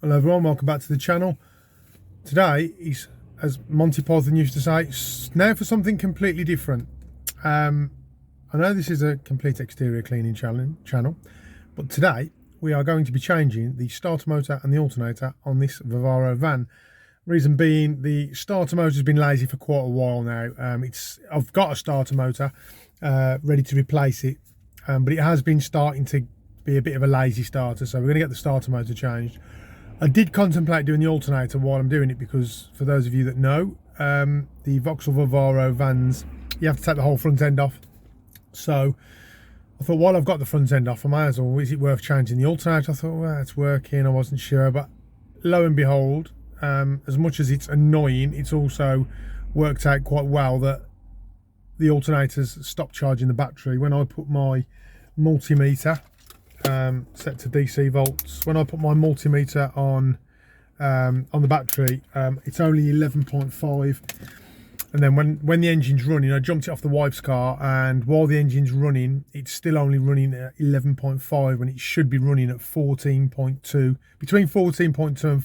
Hello everyone, welcome back to the channel. Today is, as Monty Python used to say, now for something completely different. I know this is a complete exterior cleaning channel, but today we are going to be changing the starter motor and the alternator on this Vivaro van. Reason being, the starter motor has been lazy for quite a while now. I've got a starter motor ready to replace it, but it has been starting to be a bit of a lazy starter, so we're going to get the starter motor changed. I did contemplate doing the alternator while I'm doing it because, for those of you that know, the Vauxhall Vivaro vans, you have to take the whole front end off. So I thought, while I've got the front end off, I might as well, is it worth changing the alternator? I thought, well, it's working, I wasn't sure, but lo and behold, as much as it's annoying, it's also worked out quite well that the alternators stopped charging the battery. When I put my multimeter set to DC volts, when I put my multimeter on the battery, it's only 11.5, and then when the engine's running, I jumped it off the wife's car, and while the engine's running, it's still only running at 11.5 when it should be running at 14.2, between 14.2 and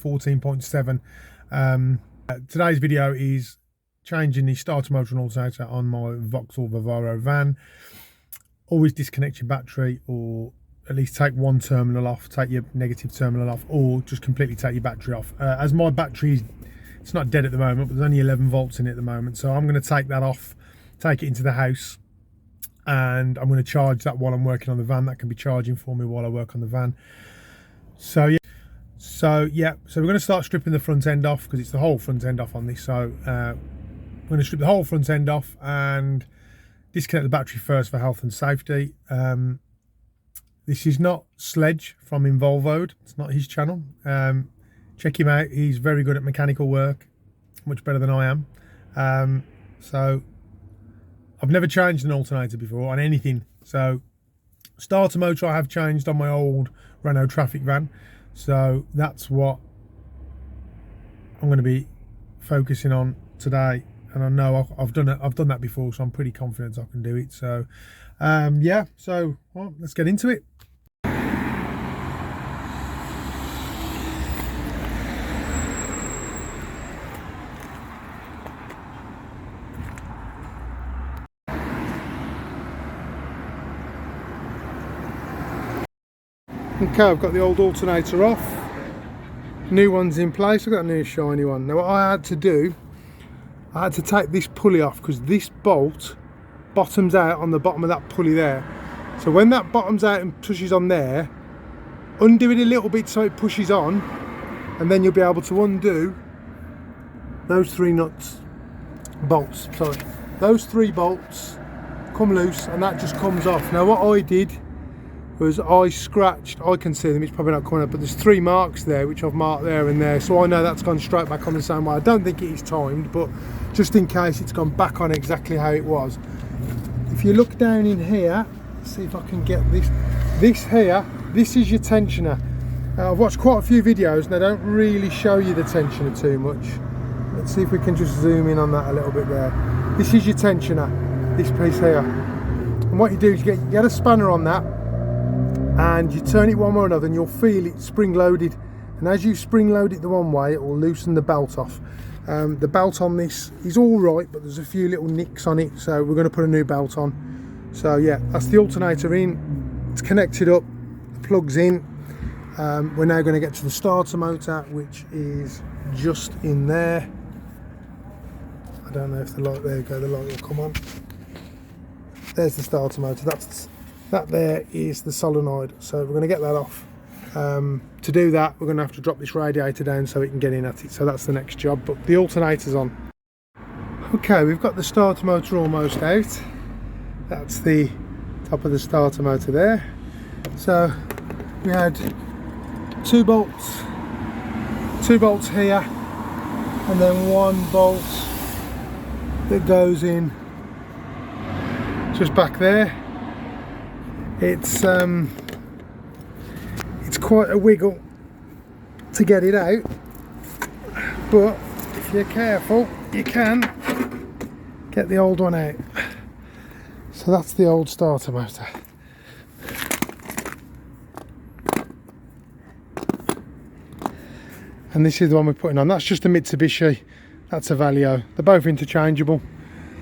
14.7. Today's video is changing the starter motor and alternator on my Vauxhall Vivaro van. Always disconnect your battery, or at least take one terminal off, take your negative terminal off, or just completely take your battery off. As my battery, it's not dead at the moment, but there's only 11 volts in it at the moment, so I'm going to take that off, take it into the house, and I'm going to charge that while I'm working on the van. That can be charging for me while I work on the van. So yeah, so we're going to start stripping the front end off, because it's the whole front end off on this. So I'm going to strip the whole front end off and disconnect the battery first for health and safety. This is not Sledge from Involvoed, it's not his channel. Check him out, he's very good at mechanical work, much better than I am. So I've never changed an alternator before on anything. So starter motor I have changed on my old Renault Traffic van, so that's what I'm going to be focusing on today. And I know I've done that before, so I'm pretty confident I can do it. So yeah, so well, let's get into it. Okay, I've got the old alternator off, new one's in place. I've got a new shiny one. Now what I had to do, I had to take this pulley off, because this bolt bottoms out on the bottom of that pulley there. So when that bottoms out and pushes on there, undo it a little bit so it pushes on, and then you'll be able to undo those three bolts, those three bolts come loose, and that just comes off. Now what I did was I can see them, it's probably not coming up, but there's three marks there which I've marked there and there, so I know that's gone straight back on the same way. I don't think it is timed, but just in case, it's gone back on exactly how it was. If you look down in here, see if I can get this here, this is your tensioner. I've watched quite a few videos and they don't really show you the tensioner too much. Let's see if we can just zoom in on that a little bit there. This is your tensioner, this piece here, and what you do is you get a spanner on that, and you turn it one way or another, and you'll feel it spring loaded, and as you spring load it the one way, it will loosen the belt off. The belt on this is all right, but there's a few little nicks on it, so we're going to put a new belt on. So yeah, that's the alternator in, it's connected up, the plug's in. We're now going to get to the starter motor, which is just in there. I don't know if the light, there you go, the light will come on. There's the starter motor, that there is the solenoid, so we're going to get that off. To do that, we're going to have to drop this radiator down so we can get in at it, so that's the next job, but the alternator's on. Okay, we've got the starter motor almost out. That's the top of the starter motor there. So we had two bolts here, and then one bolt that goes in just back there. It's quite a wiggle to get it out, but if you're careful you can get the old one out. So that's the old starter motor. and this is the one we're putting on. That's just a Mitsubishi, that's a Valeo. They're both interchangeable.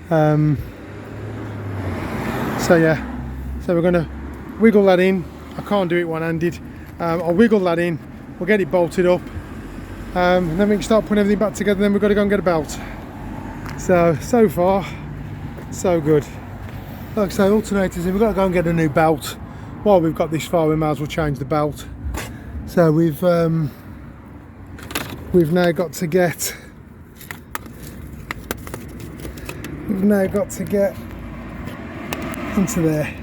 So yeah, so we're going to wiggle that in. I can't do it one-handed. I'll wiggle that in, we'll get it bolted up, and then we can start putting everything back together. Then we've got to go and get a belt. So far so good. Like I say, alternators in, we've got to go and get a new belt. While we've got this far, we might as well change the belt. So we've now got to get into there.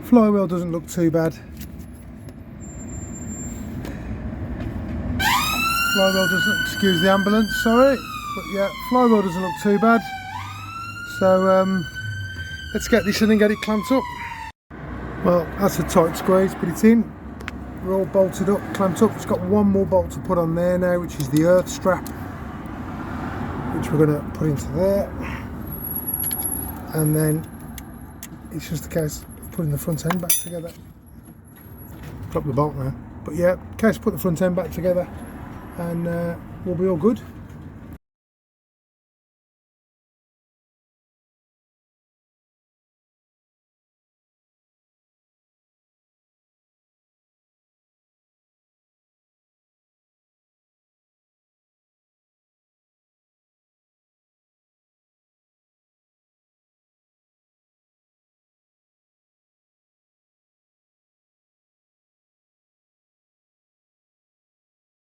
Flywheel doesn't look too bad. Flywheel doesn't, excuse the ambulance, sorry, but yeah, flywheel doesn't look too bad. So let's get this in and get it clamped up. Well, that's a tight squeeze, put it in. We're all bolted up, clamped up. It's got one more bolt to put on there now, which is the earth strap, which we're going to put into there. And then it's just a case of putting the front end back together. Drop the bolt now. But yeah, case put the front end back together, and we'll be all good.